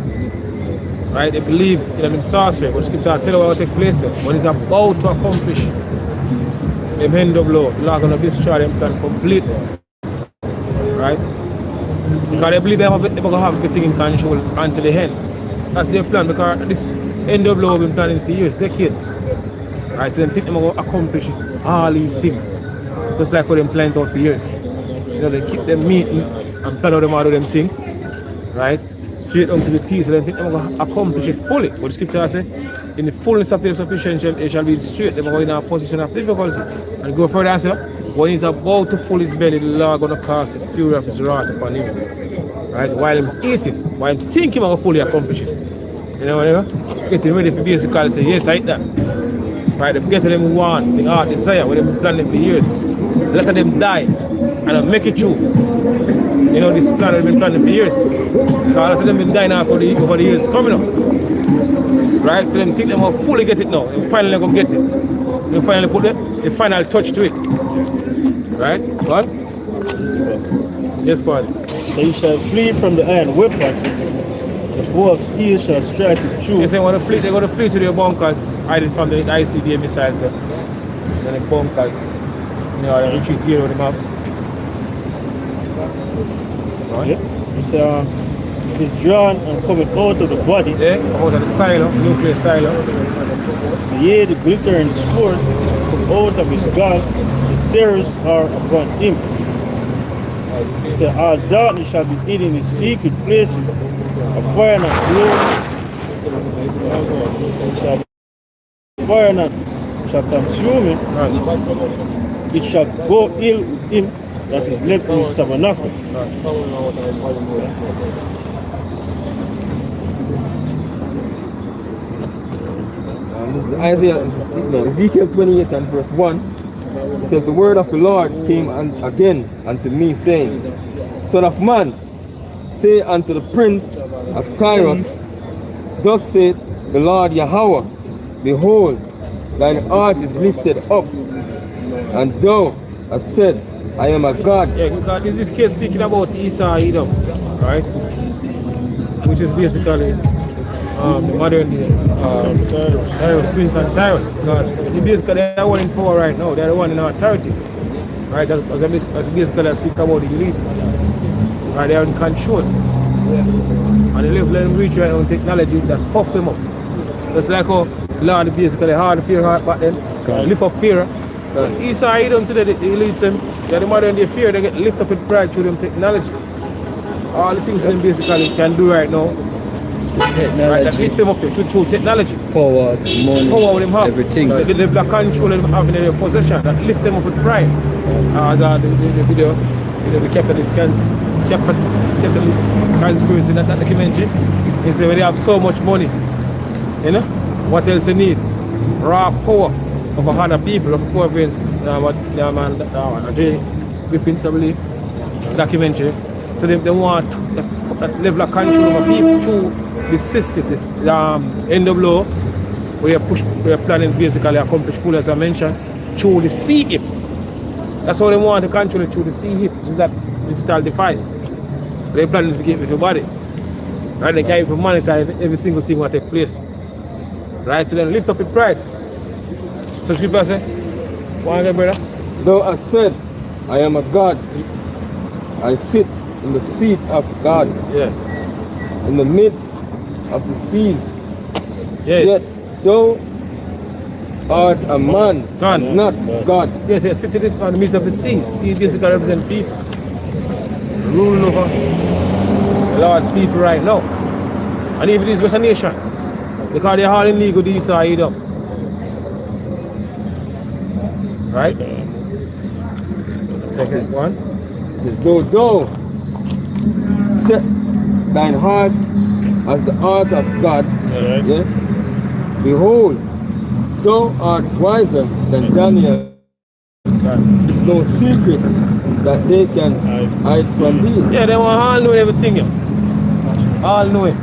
Right? They believe in them sorcery. But the scripture will tell you what will take place there. When it's about to accomplish them NWO, the Lord going to destroy them plan completely. Right? Because they believe they're going to have everything in control until the end. That's their plan, because this NWO have been planning for years, decades. Right, so them think they're going to accomplish all these things. Just like what them planned out for years. You know, they keep them meeting and plan out them all of them thing. Right? Straight on to the T, so they think they're going to accomplish it fully. But the scripture says, in the fullness of their sufficiency, they shall be straight. They're going in a position of difficulty. And go further and say, when he's about to fill his belly, the Lord going to cast the fury of his wrath upon him. Right? While he's eating, while he's thinking he's going to fully accomplish it. You know what I mean? Getting ready for basically say, yes, I eat that. Right? They get to them want, the heart desire, what they've been planning for years. Let them die and make it true. You know, this plan has been planning for years. Because a lot of them been dying now over the years coming up. Right? So them think they will fully get it now. They finally go get it. They finally put the final touch to it. Right? What? Yes, Padre. So you shall flee from the iron weapon. The bow of steel shall strike it true. They say when they're going to flee to their bunkers, hiding from the ICBM missiles. Then the bunkers, you know, they retreat here with them up. Right? Yeah. It is drawn and coming out of the body. Yeah, come out of the silo, nuclear silo. So yea, the glittering sword come out of his gall, the terrors are upon him. He said, all darkness shall be hid in his secret places, a fire not fire not shall consume him, it shall go ill with him that is left in his tabernacle. This is Ezekiel 28 and verse 1. It says, the word of the Lord came again unto me, saying, Son of man, say unto the prince of Tyrus, thus saith the Lord Yahweh, behold, thine heart is lifted up, and thou hast said, I am a God. Yeah, because this case speaking about Esau Edom, right? Which is basically the modern Tyrus, Prince and Tyrus, because basically they're the one in power right now, they're the one in authority. Right? That's basically I speak about the elites. Right, they are in control. And they let them reach right on technology that puff them up. Just like how Lord basically hard fear heart back then, lift up fear. Esau Edom today, the elites them, they're the modern day fear, they get lift up with pride through them technology. All the things them basically can do right now. Right, that lift them up through technology. Power, money, power them have. everything. The level of control them have in their possession that lift them up with pride. As the video, the capitalist conspiracy, that documentary, they say when they have so much money, you know, what else they need? Raw power of other people, of poor friends, Griffins, I believe, documentary. So they want that level of control over people through this system, this NWO, where they're planning basically accomplish full, as I mentioned, through the CHIP. That's how they want to control it, through the CHIP, which is that digital device. They're planning to get with your body. Right? They can't even monitor every single thing that takes place. Right? So then lift up your pride. So scripture say, what again, brother? Thou hast said, I am a God. I sit in the seat of God. Yeah. In the midst of the seas. Yes. Yet thou art a man, not God. Yes, yes, sitting in the midst of the sea. Sea basically represents people. Ruling over the Lord's people right now. And even this Western nation. Because they're all in league with Esau Edom. Right? Second one. It says, though thou set thine heart as the heart of God, yeah, behold, thou art wiser than Daniel. It's no secret that they can hide from thee. Yeah, they want all know everything. Yeah. All know it.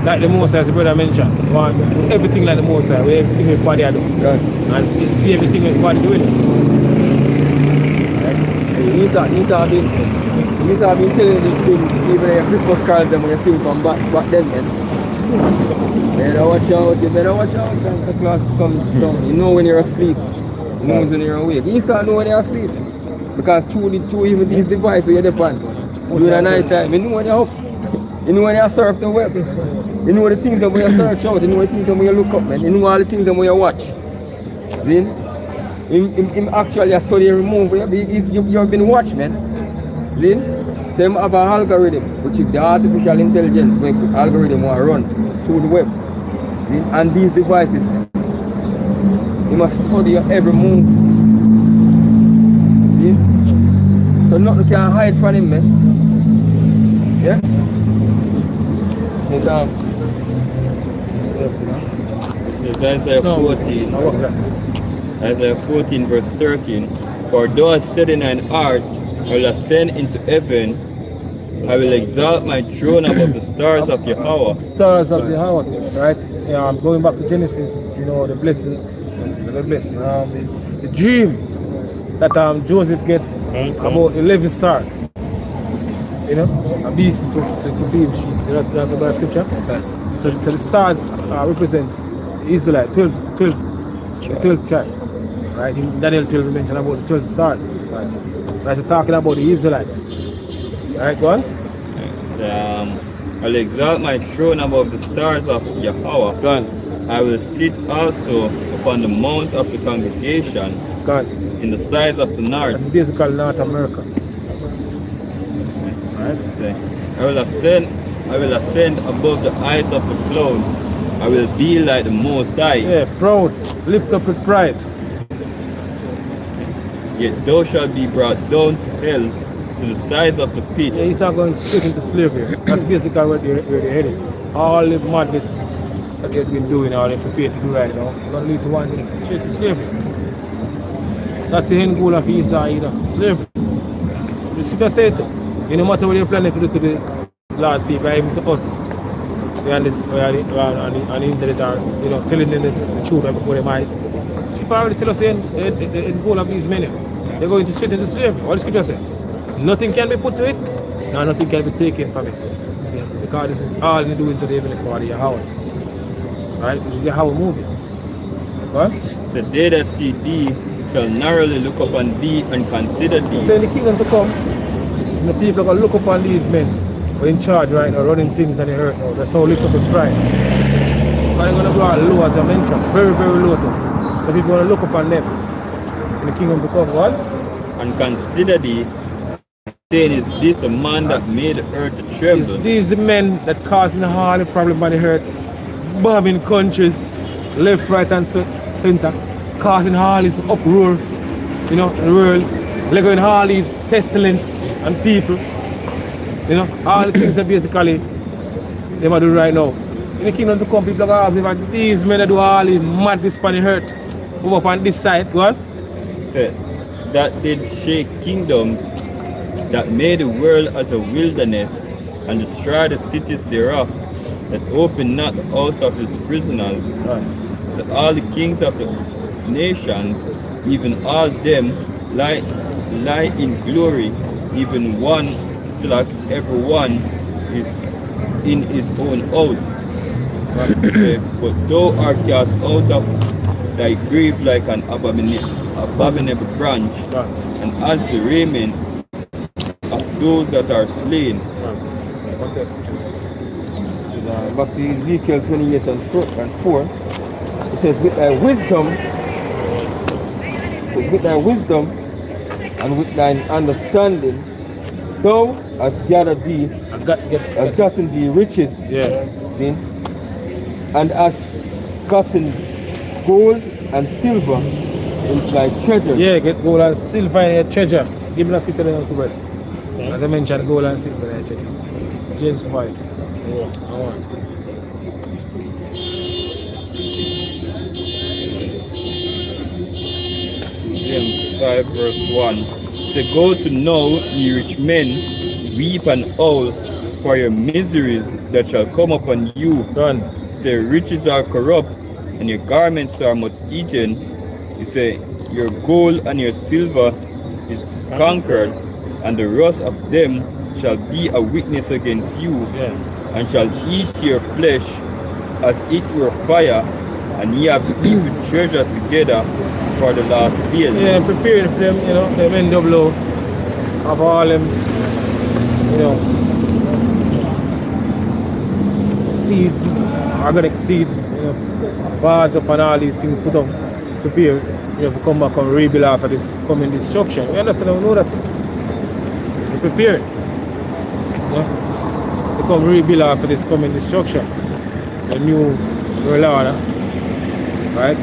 Like the Moses, the brother mentioned. Want everything like the Moses, where everything with body I do. Right. And see everything with body doing. These have been telling these things, even in Christmas cards and when you see from back then, man. Better watch out, you better watch out. Santa Claus is coming to town. You know when you're asleep. You know when you're awake. Esau know when you're asleep. Because through even these devices where you're depend, during the night time, you know when you're up. You know when you surf the web. You know the things that when you search out. You know the things that when you look up, man. You know all the things that when you watch. See? Him actually a study every move. You've been watched, man. See? So him have an algorithm, which is the artificial intelligence where the algorithm will run through the web. See? And these devices, you must study your every move. See? So nothing can hide from him, man. Yeah? This is Isaiah 14. Isaiah 14 verse 13. For thou hast said in thine heart, I will ascend into heaven, I will exalt my throne above the stars of Yahweh. Stars of Yahweh, right? Yeah, I'm going back to Genesis, you know, the blessing, the dream that Joseph get about 11 stars. You know, a beast to fulfill sheep. You know the scripture? So the stars represent the Israelite, 12 tribes. Right? In Daniel 12 we mentioned about the 12 stars. Right? That's talking about the Israelites. Right, go on. I'll exalt my throne above the stars of Yahweh. Go on. I will sit also upon the mount of the congregation. Go on. In the sides of the north. That's basically North America. Right? I will ascend above the heights of the clouds. I will be like the Most High. Yeah, proud, lift up with pride. Yet thou shalt be brought down to hell, to the sides of the pit. Yeah, he's not going straight into slavery. That's basically where they're headed. All the madness that they've been doing, all they're prepared to do right now, don't lead to one thing, straight to slavery. That's the end goal of Esau, you know, slavery. The scripture said, no matter what you're planning to do to the Lord's people, even to us, we on the internet are, you know, telling them the truth right before their eyes. The scripture already tell us the goal of these men, they're going to straight into slavery. What the scripture said? Nothing can be put to it, no, nothing can be taken from it. Because this is all in the doings of the Heavenly Father, Yahweh. Right? This is Yahweh movie. Go on. So they that see thee shall narrowly look upon thee and consider thee. So in the kingdom to come, the people are going to look upon these men who are in charge right now, running things on the earth now. That's how lift up with pride. But they're going to go out low, as I mentioned, very, very low too. So people are going to look upon them in the kingdom to come. What? And consider thee, saying, is this the man that made the earth to tremble? These the men that causing all the problem on the earth, bombing countries, left, right, and center, causing all this uproar, you know, in the world, leaving all these pestilence and people, you know, all the things that basically they might do right now. In the kingdom to come, people are going to ask these men that do all the madness on the earth, over on this side, go on. That did shake kingdoms, that made the world as a wilderness, and destroyed the cities thereof, that opened not the house of his prisoners. Right. So all the kings of the nations, even all them, lie in glory, even one, like everyone is in his own house. But thou art cast out of thy grave like an abominable branch, and as the raiment of those that are slain. Okay. So back to Ezekiel 28 and 4. It says, with thy wisdom and with thine understanding, thou hast gathered thee, hast gotten thee riches, yeah. See? And hast gotten gold and silver into thy treasure. Yeah, get gold and silver in your treasure. Give me a scripture to read. As I mentioned, gold and silver in your treasure. James 5. James 5 verse 1. Say, go to know, ye rich men, weep and howl for your miseries that shall come upon you. Done. Say, riches are corrupt, and your garments are much eaten. You say, your gold and your silver is conquered, and the rust of them shall be a witness against you, Yes. and shall eat your flesh as it were fire, and ye have eaten treasure together for the last days. Yeah, and preparing for them, you know, them NWO of all them, you know, seeds, organic seeds, barns up and all these things put up, prepare, to come back and rebuild after this coming destruction. You understand? We know that. We prepare. To come rebuild after this coming destruction. The new world order. Right?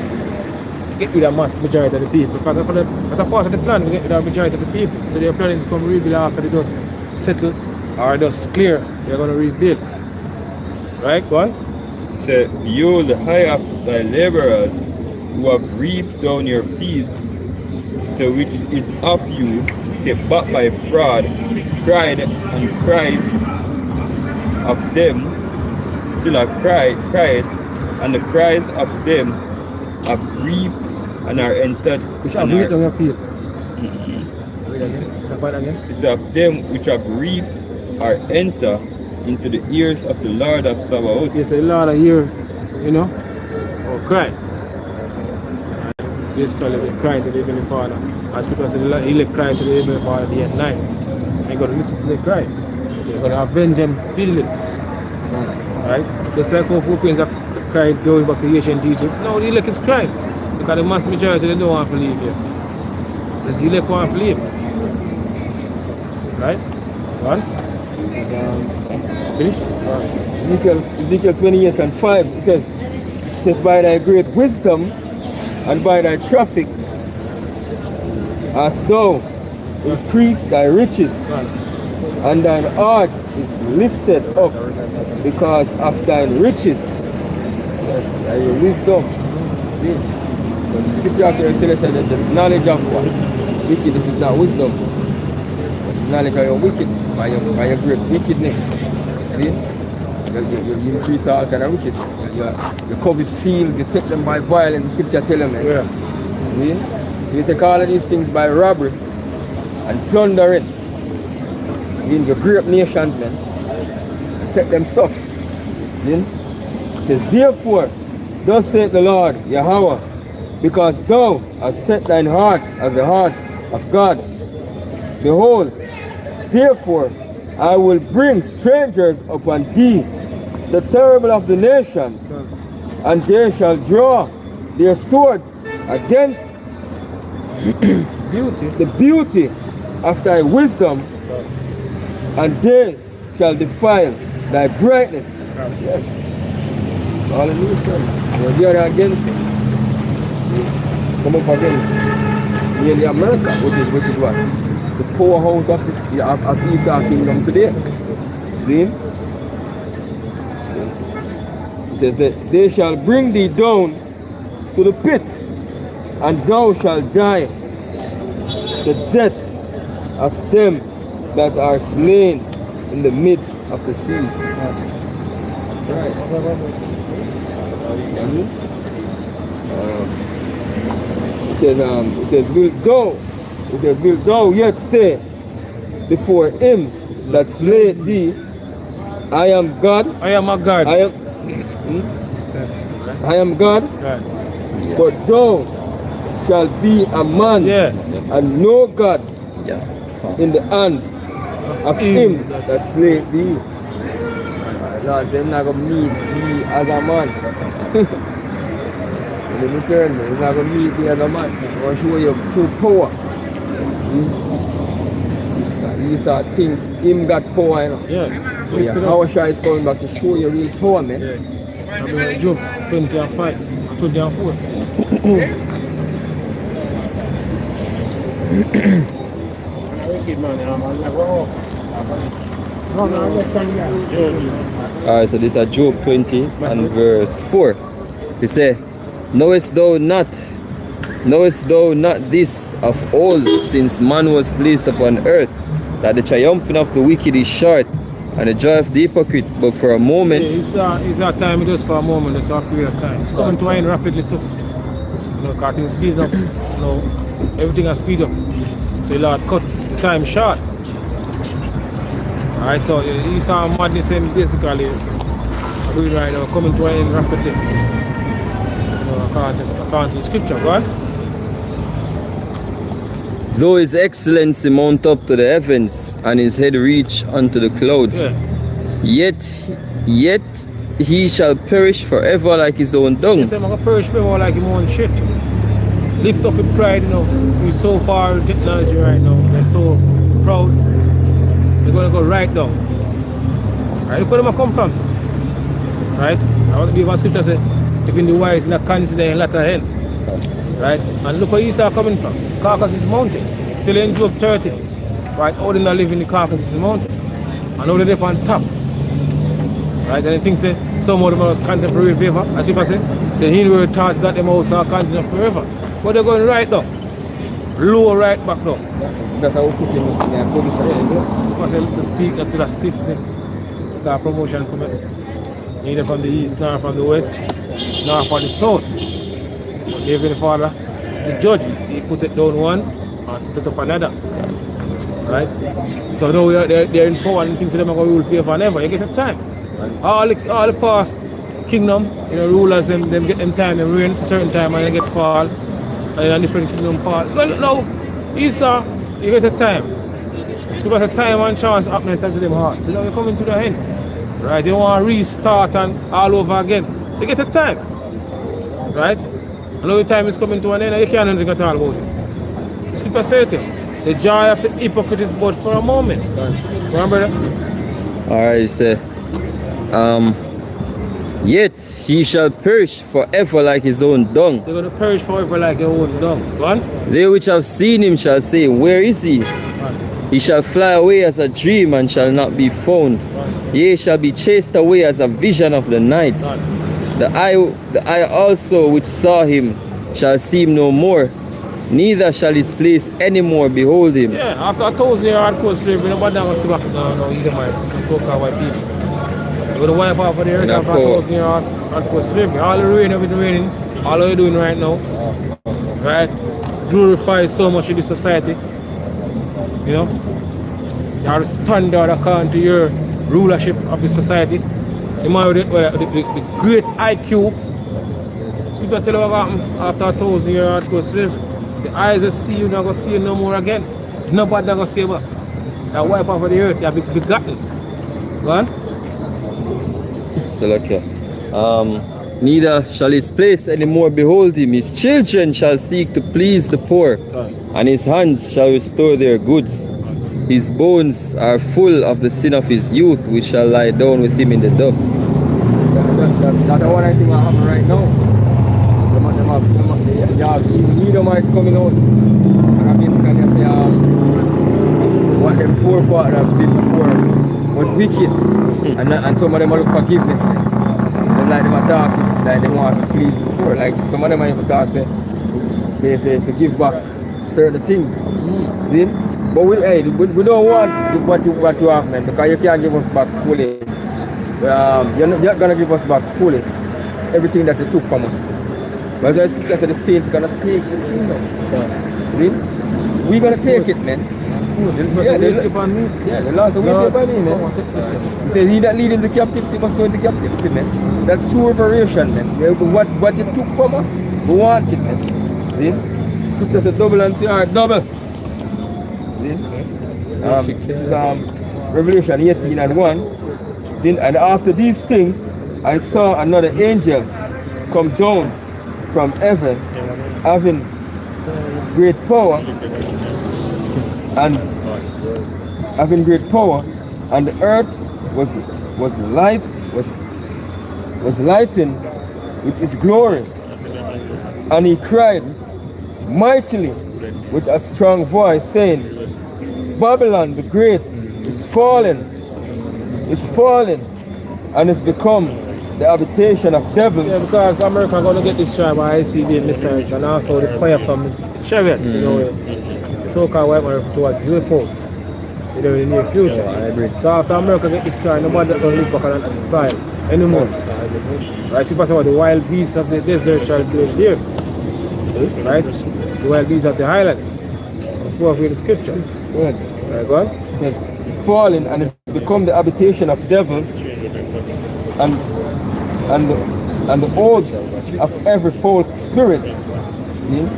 Get rid of mass majority of the people. Because as a part of the plan, we get rid of the majority of the people. So they're planning to come rebuild after the dust settle or dust clear. They're going to rebuild. Right? Go on. Say, behold the high of thy laborers who have reaped down your fields, so which is of you, kept back by fraud, cried and cries of them, still are cried, and the cries of them have reaped and are entered. Which have reaped on your field. It's of them which have reaped are entered into the ears of the Lord of Sabaoth. Yes, a lot of years, or cry. Basically, they cry to the Heavenly Father. As Scripture said, he'll cry to the Heavenly Father day and night. They're going to listen to the cry. So they're going to avenge them speedily. Right? Just like how Philippines are cried going back to ancient Egypt. No, the elect is crying. Because the mass majority, they don't want to leave here. Because the elect want to leave. Right? Once? Finish? Ezekiel 28 and 5, it says, by thy great wisdom and by thy traffic hast thou increased thy riches, and thine heart is lifted up because of thine riches. Yes, by your wisdom. See? But the scripture actually tells us that the knowledge of what? Wickedness is not wisdom. It's knowledge of your wickedness, by your great wickedness. See? You increase all kind of riches. You covet fields, you take them by violence, the scripture tell them. Yeah. See? So you take all of these things by robbery and plundering. You great nations, man. You take them stuff. See? It says, therefore, thus saith the Lord, Yahweh, because thou hast set thine heart as the heart of God. Behold, therefore, I will bring strangers upon thee, the terrible of the nations, and they shall draw their swords against the beauty of thy wisdom, and they shall defile thy brightness. Yes. All the nations were against it. Come up against nearly America, which is what? The powerhouse of Esau kingdom today. See? It says that they shall bring thee down to the pit, and thou shalt die the death of them that are slain in the midst of the seas. Right. It says, wilt thou yet say before him that slayed thee, I am God? I am a God. I am God? Right. But thou shalt be a man and no God in the hand of him that slayed thee. Lord said, I'm not going to meet thee as a man. In return, I'm not going to meet thee as a man. I'm going to show you true power. You saw think him got power, you know. Yeah. Yahawashi is coming back to show you real power, man. Yeah. I'm going to Job 20 and 5, 20 and 4. Alright, so this is Job 20 and verse 4. We say, knowest thou not this of old, since man was placed upon earth, that the triumphing of the wicked is short, and the joy of the hypocrite but for a moment? Yeah, it's our time, just for a moment, it's our period of time. It's coming to an end rapidly too. Because things speed up. Everything has speed up. So the Lord cut the time short. Alright, so Esau madness and basically right now coming to an end rapidly. According to the scripture, right? Though his excellency mount up to the heavens, and his head reach unto the clouds, yet he shall perish forever like his own dung. He said, I'm going to perish forever like his own shit. Lift up with pride, you know. We're so far with technology right now. They're so proud. They're going to go right down. Right? Look where they come from. Right? I want to be a scripture say, if in the wise not consider in latter end. Right? And look where Esau coming from. Caucasus mountain. Still in Job 30. Right? How they not live in the Caucasus mountain. And how they up on top. Right? And the thing say, some of them are contemporary favor. As if I say, the Hindu thoughts that them also are continue forever. But they're going right down. Low right back down. That I will put in a position. I say, let's speak that with a stiff thing. Because promotion coming. Neither from the east, nor from the west, nor from the south. But David the Father is a judge. He put it down one and set up another. Right? So now they're in power and things that they're going to rule favor and ever. You get the time. All the past kingdom, you know, rulers, them get them time, they reign for a certain time and they get fall. And then a different kingdom fall. Well, now, Esau, you get a time. So there's a time and chance happening to them heart. So now you're coming to the end. Right? You want to restart and all over again. You get a time. Right? And now the time is coming to an end and you can't do anything at all about it. The scripture says to you, the joy of the hypocrite is but for a moment. Remember that? Alright, you say, yet he shall perish forever like his own dung. So you're going to perish forever like your own dung. Go on. They which have seen him shall say, where is he? He shall fly away as a dream and shall not be found. Yea, shall be chased away as a vision of the night. The eye also which saw him shall see him no more, neither shall his place any more behold him. Yeah, after 1,000 years hardcore slavery, nobody going to see back no Edomites, the so-called white people. They're going to wipe off of the earth after 1,000 years hardcore slavery. All the rain, everything raining, all they're doing right now, right, glorifies so much in the society. You know, you are the standard according to your rulership of the society. The man with the great IQ. Scripture tell you what happened after 1,000 years hardcore slavery. The eyes will see you, not going to see you no more again. Nobody going to see you back. They wipe off of the earth, they have been forgotten. Go on. So look here. Neither shall his place any more behold him. His children shall seek to please the poor, and his hands shall restore their goods. His bones are full of the sin of his youth, which shall lie down with him in the dust. That's the one I think I have right now. The Edomites coming out. And basically I say what them forefathers did before was wicked. And some of them are look forgiveness. They like them attack, like they want to please the poor. Like some of them are even talk say they give back certain things. See? But we don't want what you have, man, because you can't give us back fully. You're not going to give us back fully everything that you took from us. But as I said, the saints are going to take the kingdom. See? We're going to take it, man. The Lord's waiting upon me, man. He said, he that lead into captivity must go into captivity, man. That's true reparation, man. What you took from us, we want it, man. See? Scripture says double unto our double. This is Revelation 18:1. See? And after these things, I saw another angel come down from heaven, having great power, and the earth was lightened with his glory. And he cried mightily with a strong voice, saying, Babylon the Great is fallen, and is become the habitation of devils. Yeah, because America going to get destroyed by ICD missiles and also the fire from the chariots, you know, the so-called white man towards UFOs, you know, in the near future. Yeah, I agree. So after America get destroyed, nobody going to live back on that side anymore. Right? See, about the wild beasts of the desert shall be there. Right? The wild beasts of the highlands. Go off with the scripture. Good. Right, go on. It says, it's fallen and it's become the habitation of devils, and the oath of every foul spirit, see?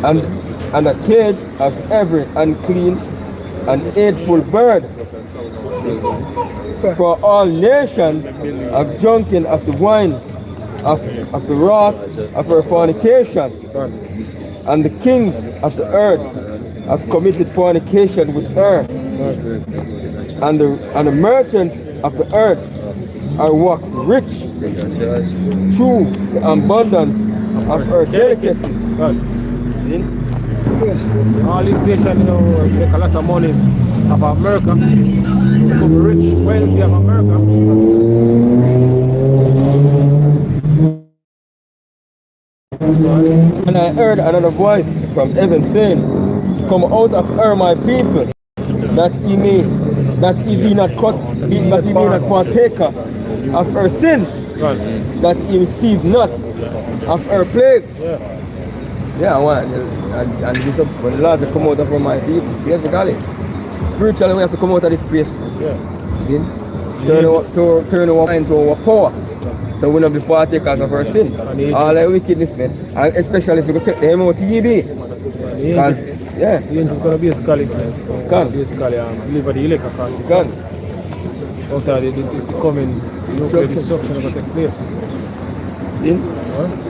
and a cage of every unclean and hateful bird. For all nations have drunken of the wine of the wrath of her fornication, and the kings of the earth have committed fornication with her, and the merchants of the earth are waxed rich through the abundance of her delicacies. All these nations, you know, make a lot of money of America, become rich, wealthy of America. And I heard another voice from heaven saying, "Come out of her, my people, that he be not partaker of her sins, that he receive not of her plagues." Yeah, and this when the Lord come out of my people, basically, spiritually we have to come out of this place. Yeah. See? Turn our mind to our power. So we not be partakers of our sins. All our wickedness, man. And especially if we take them out to EB. Because, yeah. The angels going to be a scully. Can. Be a scully and deliver the elect account. Can. Out of the coming nuclear destruction going to take place. It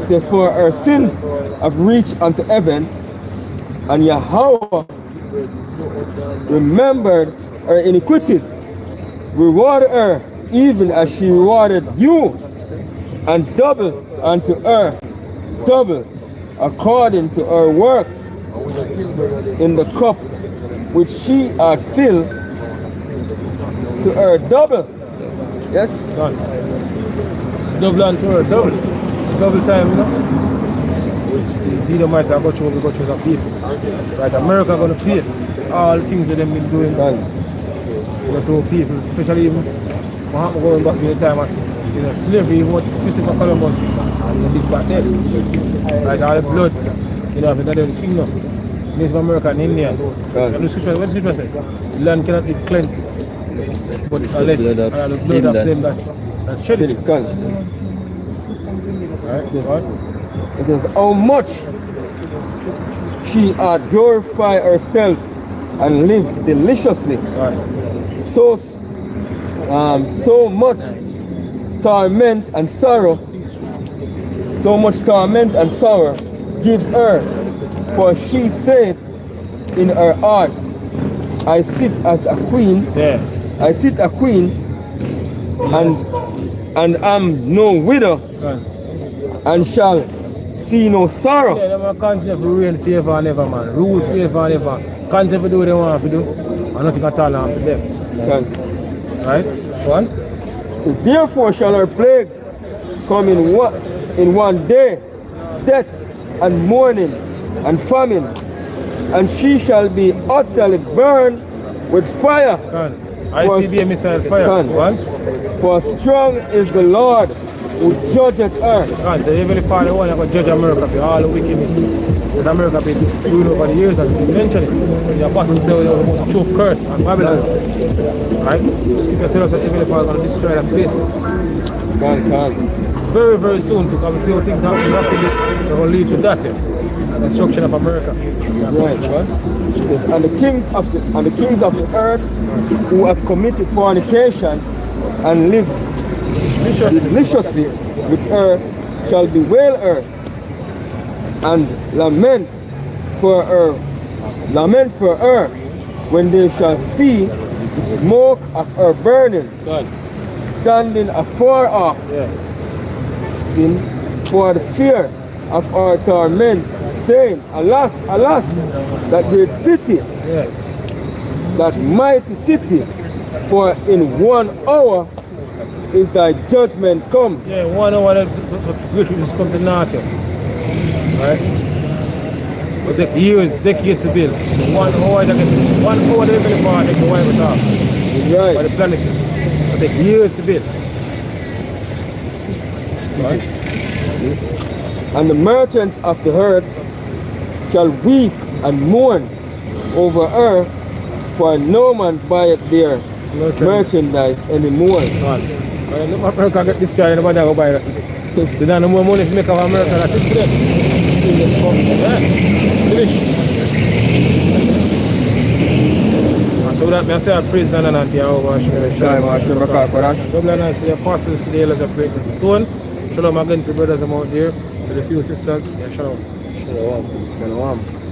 says, "For our sins have reached unto heaven, and Yahweh remembered her iniquities, rewarded her even as she rewarded you, and doubled unto her double according to her works in the cup which she had filled to her double." Yes? Double unto her double. Double time, you know. You see the mites are go through the people. Right, America gonna pay all the things that they've been doing. You know, to people, especially even what happened going back to the time as slavery, even what Christopher Columbus and the big back then. Right, all the blood, you know, of the kingdom. Native American and Indian. So the scripture, what the scripture said? The land cannot be cleansed. But unless the blood of them that shed it. Right. It says, "How much she had glorified herself and lived deliciously, so much torment and sorrow, give her, for she said in her heart, I sit as a queen, and am no widow, and shall see no sorrow." Yeah, they can't have reign favor and ever, man. Rule favor and ever. Can't ever do what they want to do. And nothing at all happen to them. Right? One. It says, "Therefore shall her plagues come in one day, death and mourning and famine, and she shall be utterly burned with fire." ICBM missile fire. One. For strong is the Lord who judgeth her. So even if the one that judge America for all the wickedness that America been doing over the years, as we mentioned it, the apostle said it was the most true curse on Babylon. Right? The scripture tells us that even if I'm going to destroy that place. Very, very soon, because we see how things happen rapidly, they're going to lead to that. Destruction of America. Right. It says, and the kings of the earth who have committed fornication and lived deliciously with her shall bewail her and lament for her when they shall see the smoke of her burning, standing afar off, for the fear of our torment, saying, Alas, alas, that great city, that mighty city, for in 1 hour is thy judgment come. Yeah, 1 hour that just come to nothing. Right? But take years, decades to build. 1 hour they get this. 1 hour they really far, they can wipe it off. Right. By the planet. But take years to build. Right? And the merchants of the earth shall weep and mourn over her, for no man buyeth their merchandise anymore. America get destroyed, nobody will buy that. So now no more money to make of America, that's it for them. Yeah. Finish. And so So that I say I praise the Lord and Yahawashi. Double honors to the apostles, to the elders of Great Stone. Shalom again to the brothers I'm out there, to the few sisters. Yeah, shalom. Shalom.